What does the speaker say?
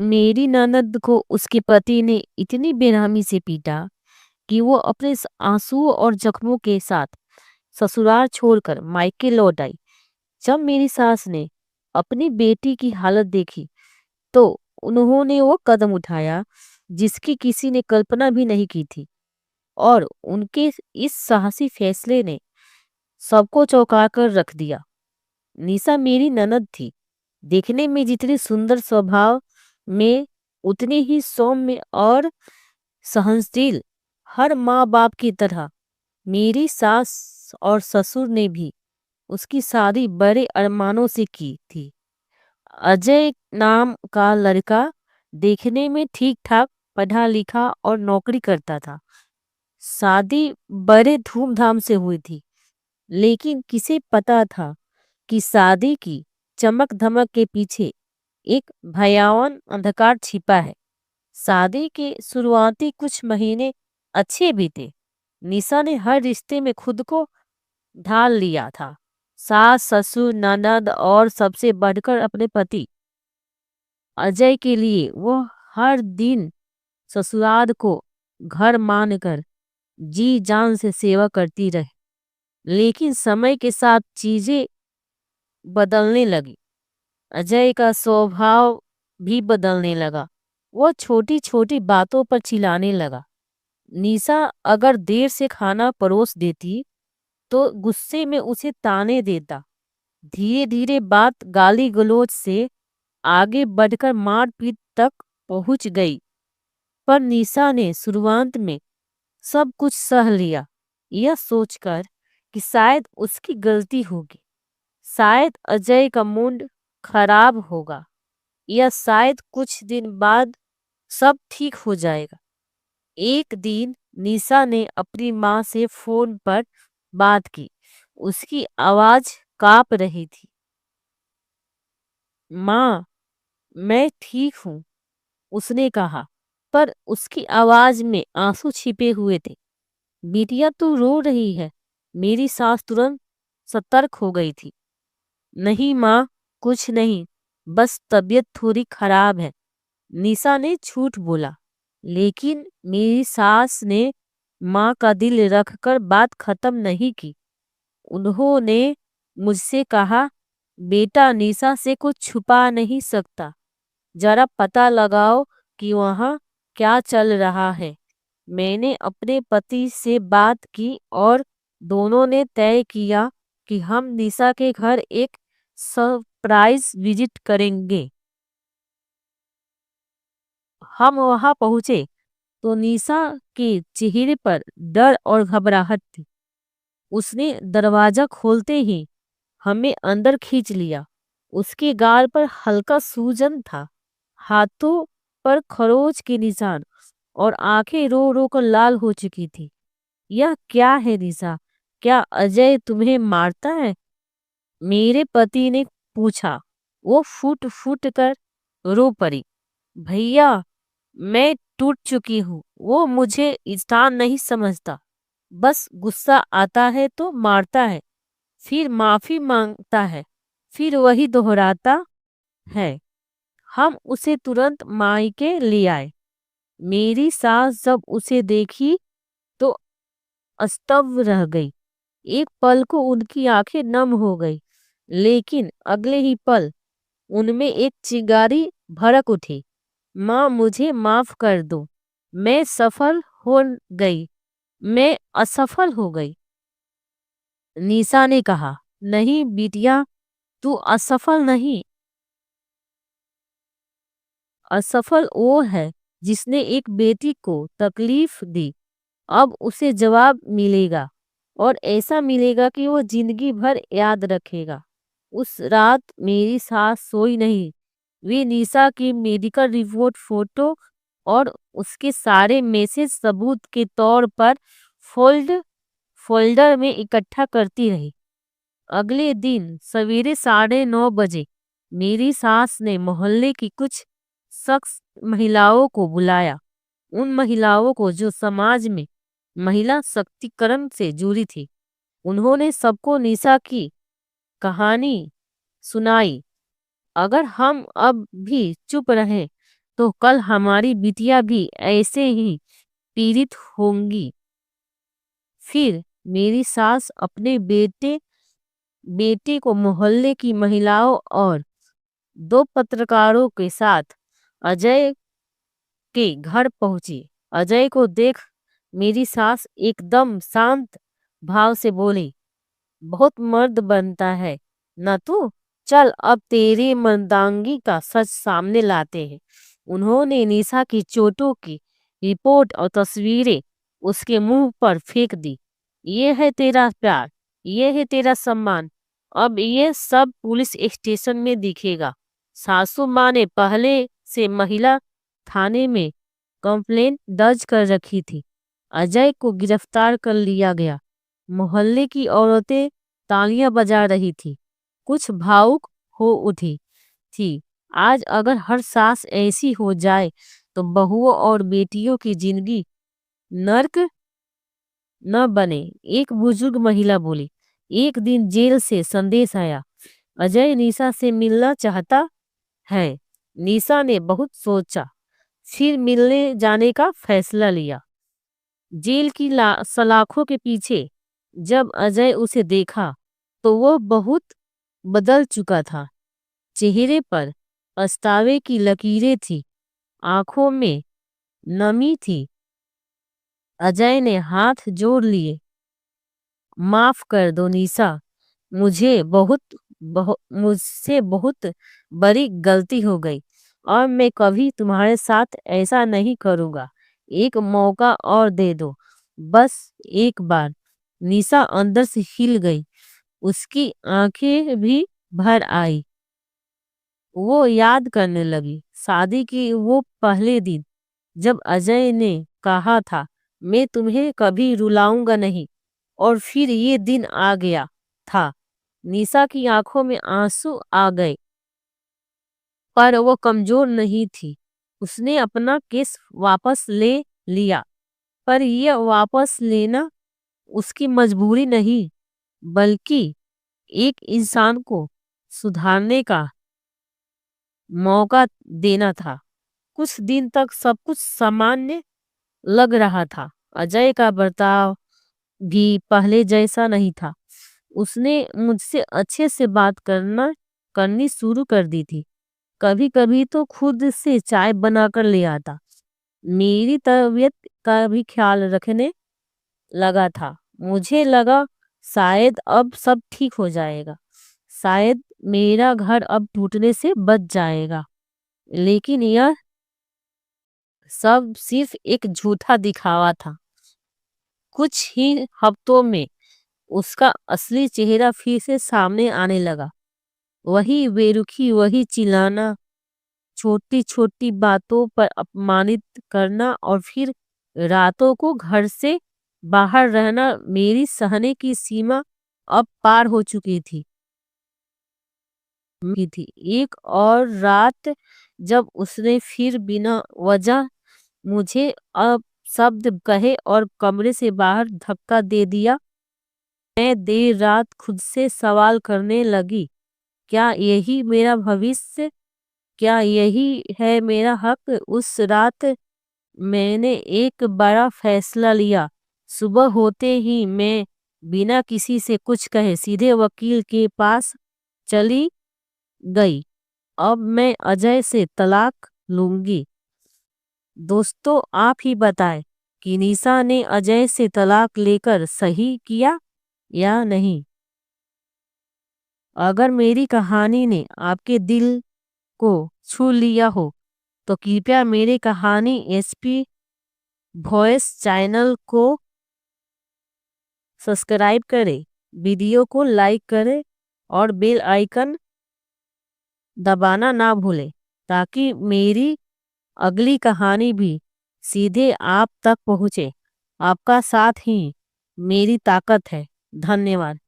मेरी ननद को उसके पति ने इतनी बेरहमी से पीटा कि वो अपने आंसुओं और जख्मों के साथ ससुराल छोड़कर मायके लौट आई। जब मेरी सास ने अपनी बेटी की हालत देखी तो उन्होंने वो कदम उठाया जिसकी किसी ने कल्पना भी नहीं की थी, और उनके इस साहसी फैसले ने सबको चौंका कर रख दिया। निशा मेरी ननद थी, देखने में जितनी सुंदर, स्वभाव में उतनी ही सौम्य और सहनशील। हर माँ बाप की तरह मेरी सास और ससुर ने भी उसकी शादी बड़े अरमानों से की थी। अजय नाम का लड़का देखने में ठीक ठाक, पढ़ा लिखा और नौकरी करता था। शादी बड़े धूमधाम से हुई थी, लेकिन किसे पता था कि शादी की चमक धमक के पीछे एक भयावह अंधकार छिपा है। शादी के शुरुआती कुछ महीने अच्छे बीते। निशा ने हर रिश्ते में खुद को ढाल लिया था। सास, ससुर, ननद और सबसे बढ़कर अपने पति अजय के लिए वो हर दिन ससुराल को घर मानकर जी जान से सेवा करती रही। लेकिन समय के साथ चीजें बदलने लगी। अजय का स्वभाव भी बदलने लगा। वो छोटी छोटी बातों पर चिल्लाने लगा। निशा अगर देर से खाना परोस देती तो गुस्से में उसे ताने देता। धीरे धीरे बात गाली गलौज से आगे बढ़कर मारपीट तक पहुंच गई। पर निशा ने शुरुआत में सब कुछ सह लिया, यह सोचकर कि शायद उसकी गलती होगी, शायद अजय का मूड खराब होगा, या शायद कुछ दिन बाद सब ठीक हो जाएगा। एक दिन निशा ने अपनी माँ से फोन पर बात की। उसकी आवाज कांप रही थी। माँ, मैं ठीक हूँ, उसने कहा, पर उसकी आवाज में आंसू छिपे हुए थे। बिटिया, तू रो रही है। मेरी सास तुरंत सतर्क हो गई थी। नहीं माँ, कुछ नहीं, बस तबीयत थोड़ी खराब है, निशा ने झूठ बोला। लेकिन मेरी सास ने माँ का दिल रखकर बात खत्म नहीं की। उन्होंने मुझसे कहा, बेटा, निशा से कुछ छुपा नहीं सकता, जरा पता लगाओ कि वहाँ क्या चल रहा है। मैंने अपने पति से बात की और दोनों ने तय किया कि हम निशा के घर एक सरप्राइज विजिट करेंगे। हम वहां पहुंचे तो निशा के चेहरे पर डर और घबराहट थी। उसने दरवाजा खोलते ही हमें अंदर खींच लिया। उसके गाल पर हल्का सूजन था, हाथों पर खरोच के निशान, और आंखें रो रो कर लाल हो चुकी थी। यह क्या है निशा? क्या अजय तुम्हें मारता है? मेरे पति ने पूछा। वो फूट फूट कर रो पड़ी। भैया, मैं टूट चुकी हूँ। वो मुझे इंसान नहीं समझता, बस गुस्सा आता है तो मारता है, फिर माफी मांगता है, फिर वही दोहराता है। हम उसे तुरंत मायके ले आए। मेरी सास जब उसे देखी तो अस्तव्य रह गई। एक पल को उनकी आंखें नम हो गई, लेकिन अगले ही पल उनमें एक चिंगारी भड़क उठी। माँ, मुझे माफ कर दो, मैं सफल हो गई, मैं असफल हो गई। निशा ने कहा, नहीं बिटिया, तू असफल नहीं, असफल वो है जिसने एक बेटी को तकलीफ दी। अब उसे जवाब मिलेगा, और ऐसा मिलेगा कि वो जिंदगी भर याद रखेगा। उस रात मेरी सास सोई नहीं। वे निशा की मेडिकल रिपोर्ट, फोटो और उसके सारे मैसेज सबूत के तौर पर फोल्ड फोल्डर में इकट्ठा करती रही। अगले दिन सवेरे 9:30 बजे मेरी सास ने मोहल्ले की कुछ शख्स महिलाओं को बुलाया। उन महिलाओं को जो समाज में महिला शक्तिकरण से जुड़ी थी। उन्होंने सबको निशा की कहानी सुनाई। अगर हम अब भी चुप रहे तो कल हमारी बिटिया भी ऐसे ही पीड़ित होंगी। फिर मेरी सास अपने बेटे बेटे को मोहल्ले की महिलाओं और 2 पत्रकारों के साथ अजय के घर पहुंची। अजय को देख मेरी सास एकदम शांत भाव से बोली, बहुत मर्द बनता है ना तू। चल अब तेरी मर्दांगी का सच सामने लाते हैं। उन्होंने निशा की चोटों की रिपोर्ट और तस्वीरें उसके मुंह पर फेंक दी। ये है तेरा प्यार, ये है तेरा सम्मान, अब ये सब पुलिस स्टेशन में दिखेगा। सासू माँ ने पहले से महिला थाने में कंप्लेंट दर्ज कर रखी थी। अजय को गिरफ्तार कर लिया गया। मोहल्ले की औरतें तालियां बजा रही थी, कुछ भावुक हो उठी थी। आज अगर हर सास ऐसी हो जाए तो बहुओं और बेटियों की जिंदगी नर्क न बने। एक बुजुर्ग महिला बोली, एक दिन जेल से संदेश आया, अजय निशा से मिलना चाहता है। निशा ने बहुत सोचा, फिर मिलने जाने का फैसला लिया। जेल की सलाखों के पीछे जब अजय उसे देखा तो वो बहुत बदल चुका था। चेहरे पर पछतावे की लकीरें थी, आंखों में नमी थी। अजय ने हाथ जोड़ लिए, माफ कर दो निशा, मुझसे बहुत बड़ी गलती हो गई और मैं कभी तुम्हारे साथ ऐसा नहीं करूँगा। एक मौका और दे दो, बस एक बार। निशा अंदर से हिल गई, उसकी आंखें भी भर आई। वो याद करने लगी शादी की वो पहले दिन जब अजय ने कहा था, मैं तुम्हें कभी रुलाऊंगा नहीं, और फिर ये दिन आ गया था। निशा की आंखों में आंसू आ गए, पर वो कमजोर नहीं थी। उसने अपना केस वापस ले लिया, पर यह वापस लेना उसकी मजबूरी नहीं, बल्कि एक इंसान को सुधारने का मौका देना था। कुछ दिन तक सब कुछ सामान्य लग रहा था। अजय का बर्ताव भी पहले जैसा नहीं था। उसने मुझसे अच्छे से बात करनी शुरू कर दी थी। कभी कभी तो खुद से चाय बनाकर ले आता। मेरी तबीयत का भी ख्याल रखने लगा था। मुझे लगा शायद अब सब ठीक हो जाएगा, शायद मेरा घर अब टूटने से बच जाएगा। लेकिन यह सब सिर्फ एक झूठा दिखावा था। कुछ ही हफ्तों में उसका असली चेहरा फिर से सामने आने लगा। वही बेरुखी, वही चिल्लाना, छोटी छोटी बातों पर अपमानित करना, और फिर रातों को घर से बाहर रहना। मेरी सहने की सीमा अब पार हो चुकी थी। एक और रात जब उसने फिर बिना वजह मुझे अब शब्द कहे और कमरे से बाहर धक्का दे दिया, मैं देर रात खुद से सवाल करने लगी, क्या यही मेरा भविष्य, क्या यही है मेरा हक। उस रात मैंने एक बड़ा फैसला लिया। सुबह होते ही मैं बिना किसी से कुछ कहे सीधे वकील के पास चली गई। अब मैं अजय से तलाक लूंगी। दोस्तों, आप ही बताएं कि निशा ने अजय से तलाक लेकर सही किया या नहीं। अगर मेरी कहानी ने आपके दिल को छू लिया हो तो कृपया मेरी कहानी एसपी वॉइस चैनल को सब्सक्राइब करें, वीडियो को लाइक करें और बेल आइकन दबाना ना भूलें, ताकि मेरी अगली कहानी भी सीधे आप तक पहुंचे। आपका साथ ही मेरी ताकत है। धन्यवाद।